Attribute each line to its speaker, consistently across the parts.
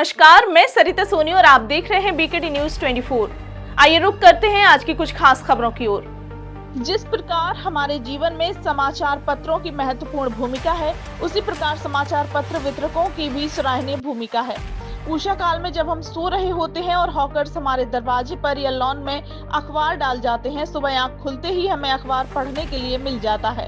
Speaker 1: नमस्कार, मैं सरिता सोनी और आप देख रहे हैं बीकेटी न्यूज 24। आइए रुक करते हैं आज की कुछ खास खबरों की ओर। जिस प्रकार हमारे जीवन में समाचार पत्रों की महत्वपूर्ण भूमिका है, उसी प्रकार समाचार पत्र वितरकों की भी सराहनीय भूमिका है। उषा काल में जब हम सो रहे होते हैं और हॉकर्स हमारे दरवाजे पर या लॉन में अखबार डाल जाते हैं, सुबह आंख खुलते ही हमें अखबार पढ़ने के लिए मिल जाता है।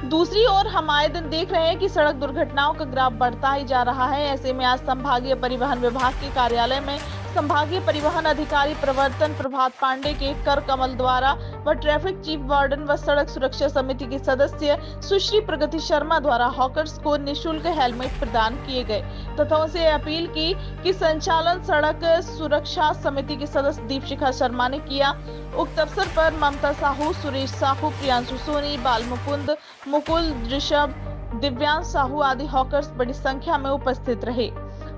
Speaker 1: दूसरी ओर हम आए दिन देख रहे हैं कि सड़क दुर्घटनाओं का ग्राफ बढ़ता ही जा रहा है। ऐसे में आज संभागीय परिवहन विभाग के कार्यालय में संभागीय परिवहन अधिकारी प्रवर्तन प्रभात पांडे के कर कमल द्वारा व ट्रैफिक चीफ वार्डन व सड़क सुरक्षा समिति के सदस्य सुश्री प्रगति शर्मा द्वारा हॉकर्स को निःशुल्क हेलमेट प्रदान किए गए तथा उनसे अपील की कि संचालन सड़क सुरक्षा समिति के सदस्य दीपशिखा शर्मा ने किया। उक्त अवसर पर ममता साहू, सुरेश साहू, प्रियांशु सोनी, बाल मुकुंद, मुकुल, ऋषभ, दिव्यांश साहू आदि हॉकर्स बड़ी संख्या में उपस्थित रहे।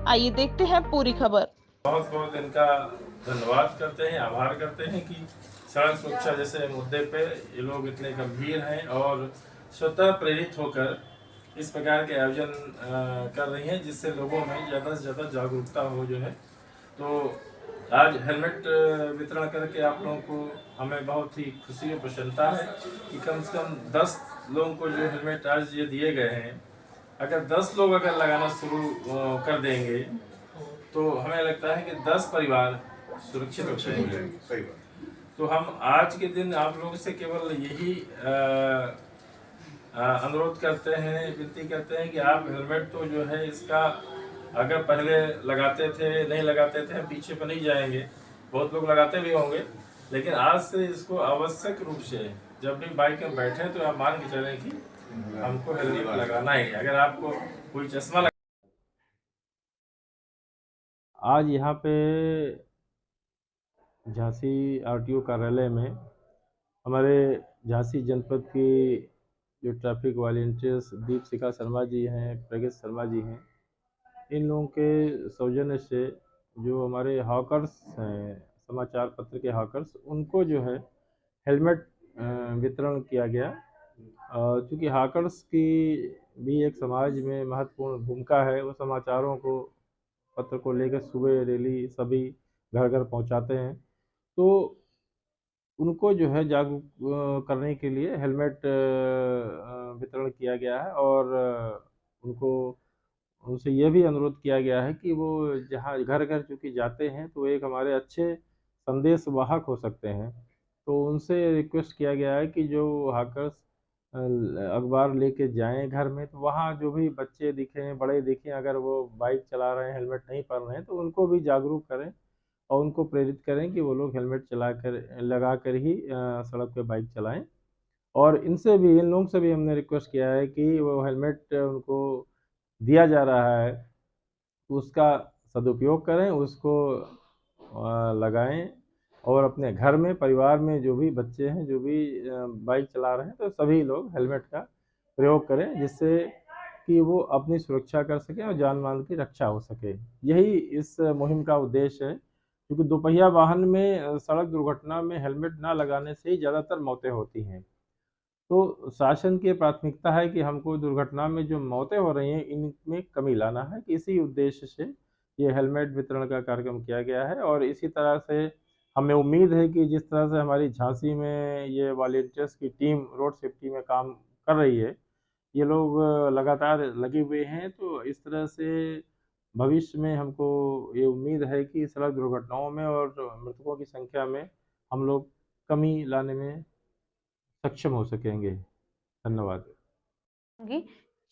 Speaker 1: आइए देखते हैं पूरी खबर।
Speaker 2: बहुत बहुत इनका धन्यवाद करते हैं, आभार करते हैं कि सड़क सुरक्षा जैसे मुद्दे पे ये लोग इतने गंभीर हैं और स्वतः प्रेरित होकर इस प्रकार के आयोजन कर रही हैं, जिससे लोगों में ज़्यादा से ज़्यादा जागरूकता हो जो है। तो आज हेलमेट वितरण करके आप लोगों को हमें बहुत ही खुशी और प्रसन्नता है कि कम से कम 10 लोगों को जो हेलमेट आज ये दिए गए हैं, अगर 10 लोग अगर लगाना शुरू कर देंगे तो हमें लगता है कि 10 परिवार सुरक्षित हो जाएंगे। सही बात। तो हम आज के दिन आप लोगों से केवल यही अनुरोध करते हैं, विनती करते हैं कि आप हेलमेट तो जो है इसका अगर पहले लगाते थे नहीं लगाते थे, हम पीछे पर नहीं जाएंगे, बहुत लोग लगाते भी होंगे, लेकिन आज से इसको आवश्यक रूप से जब भी बाइक में बैठे तो आप मान के चलें कि हमको हेलमेट लगाना ही। अगर आपको कोई चश्मा आज यहाँ पे झांसी आरटीओ कार्यालय में हमारे झांसी जनपद की जो ट्रैफिक वॉलंटियर्स दीपशिखा शर्मा जी हैं, प्रगति शर्मा जी हैं, इन लोगों के सौजन्य से जो हमारे हॉकर्स हैं, समाचार पत्र के हॉकर्स, उनको जो है हेलमेट वितरण किया गया। क्योंकि हॉकर्स की भी एक समाज में महत्वपूर्ण भूमिका है। वो समाचारों को पत्र को लेकर सुबह डेली सभी घर घर पहुंचाते हैं, तो उनको जो है जागरूक करने के लिए हेलमेट वितरण किया गया है और उनको उनसे यह भी अनुरोध किया गया है कि वो जहाँ घर घर चूँकि जाते हैं तो एक हमारे अच्छे संदेश वाहक हो सकते हैं। तो उनसे रिक्वेस्ट किया गया है कि जो हाकर्स अखबार लेके जाएं घर में, तो वहाँ जो भी बच्चे दिखें, बड़े दिखें, अगर वो बाइक चला रहे हैं, हेलमेट नहीं पहन रहे हैं, तो उनको भी जागरूक करें और उनको प्रेरित करें कि वो लोग हेलमेट लगा कर ही सड़क पे बाइक चलाएं। और इनसे भी, इन लोगों से भी हमने रिक्वेस्ट किया है कि वो हेलमेट उनको दिया जा रहा है तो उसका सदुपयोग करें, उसको लगाएं और अपने घर में, परिवार में जो भी बच्चे हैं, जो भी बाइक चला रहे हैं, तो सभी लोग हेलमेट का प्रयोग करें, जिससे कि वो अपनी सुरक्षा कर सकें और जान माल की रक्षा हो सके। यही इस मुहिम का उद्देश्य है, क्योंकि दोपहिया वाहन में सड़क दुर्घटना में हेलमेट ना लगाने से ही ज़्यादातर मौतें होती हैं। तो शासन की प्राथमिकता है कि हमको दुर्घटना में जो मौतें हो रही हैं, इनमें कमी लाना है। इसी उद्देश्य से ये हेलमेट वितरण का कार्यक्रम किया गया है और इसी तरह से हमें उम्मीद है कि जिस तरह से हमारी झांसी में ये वॉलंटियर्स की टीम रोड सेफ्टी में काम कर रही है, ये लोग लगातार लगे हुए हैं, तो इस तरह से भविष्य में हमको ये उम्मीद है कि सड़क दुर्घटनाओं में और मृतकों की संख्या में हम लोग कमी लाने में सक्षम हो सकेंगे। धन्यवाद।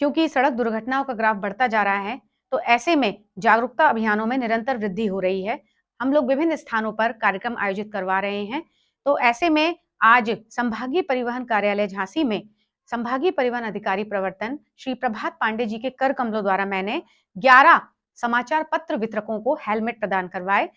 Speaker 3: क्योंकि सड़क दुर्घटनाओं का ग्राफ बढ़ता जा रहा है, तो ऐसे में जागरूकता अभियानों में निरंतर वृद्धि हो रही है। हम लोग विभिन्न स्थानों पर कार्यक्रम आयोजित करवा रहे हैं। तो ऐसे में आज संभागीय परिवहन कार्यालय झांसी में संभागीय परिवहन अधिकारी प्रवर्तन श्री प्रभात पांडे जी के कर कमलों द्वारा मैंने 11 समाचार पत्र वितरकों को हेलमेट प्रदान करवाए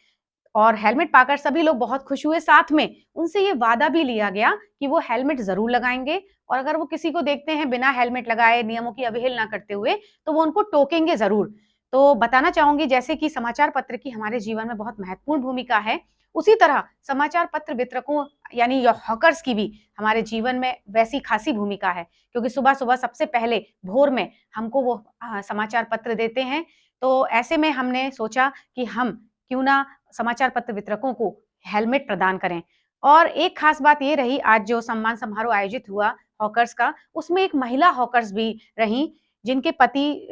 Speaker 3: और हेलमेट पाकर सभी लोग बहुत खुश हुए। साथ में उनसे ये वादा भी लिया गया कि वो हेलमेट जरूर लगाएंगे और अगर वो किसी को देखते हैं बिना हेलमेट लगाए, नियमों की अवहेलना करते हुए, तो वो उनको टोकेंगे जरूर। तो बताना चाहूंगी, जैसे कि समाचार पत्र की हमारे जीवन में बहुत महत्वपूर्ण भूमिका है, उसी तरह समाचार पत्र वितरकों यानी हॉकर्स की भी हमारे जीवन में वैसी खासी भूमिका है, क्योंकि सुबह सुबह सबसे पहले भोर में हमको वो समाचार पत्र देते हैं। तो ऐसे में हमने सोचा कि हम क्यों ना समाचार पत्र वितरकों को हेलमेट प्रदान करें। और एक खास बात ये रही, आज जो सम्मान समारोह आयोजित हुआ हॉकर्स का, उसमें एक महिला हॉकर्स भी रहीं, जिनके पति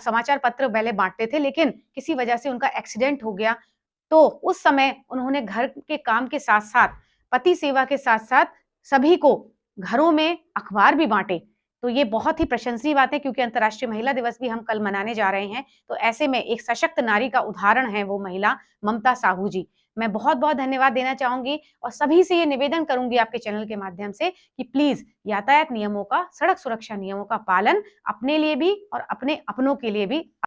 Speaker 3: समाचार पत्र पहले बाँटते थे, लेकिन किसी वजह से उनका एक्सीडेंट हो गया। तो उस समय उन्होंने घर के काम के साथ-साथ, पति सेवा के साथ-साथ सभी को घरों में अखबार भी बाँटे। तो ये बहुत ही प्रशंसनीय बात है, क्योंकि अंतर्राष्ट्रीय महिला दिवस भी हम कल मनाने जा रहे हैं। तो ऐसे में एक सशक्त नारी का उदाहरण है वो महिला ममता साहू जी। मैं बहुत-बहुत धन्यवाद देना चाहूँगी और सभी से ये निवेदन करूँगी आपके चैनल के माध्यम से कि प्लीज़ यातायात नियमों का, सड़क सुरक्षा नियमों का पालन अपने लिए भी और अपने अपनों के लिए भी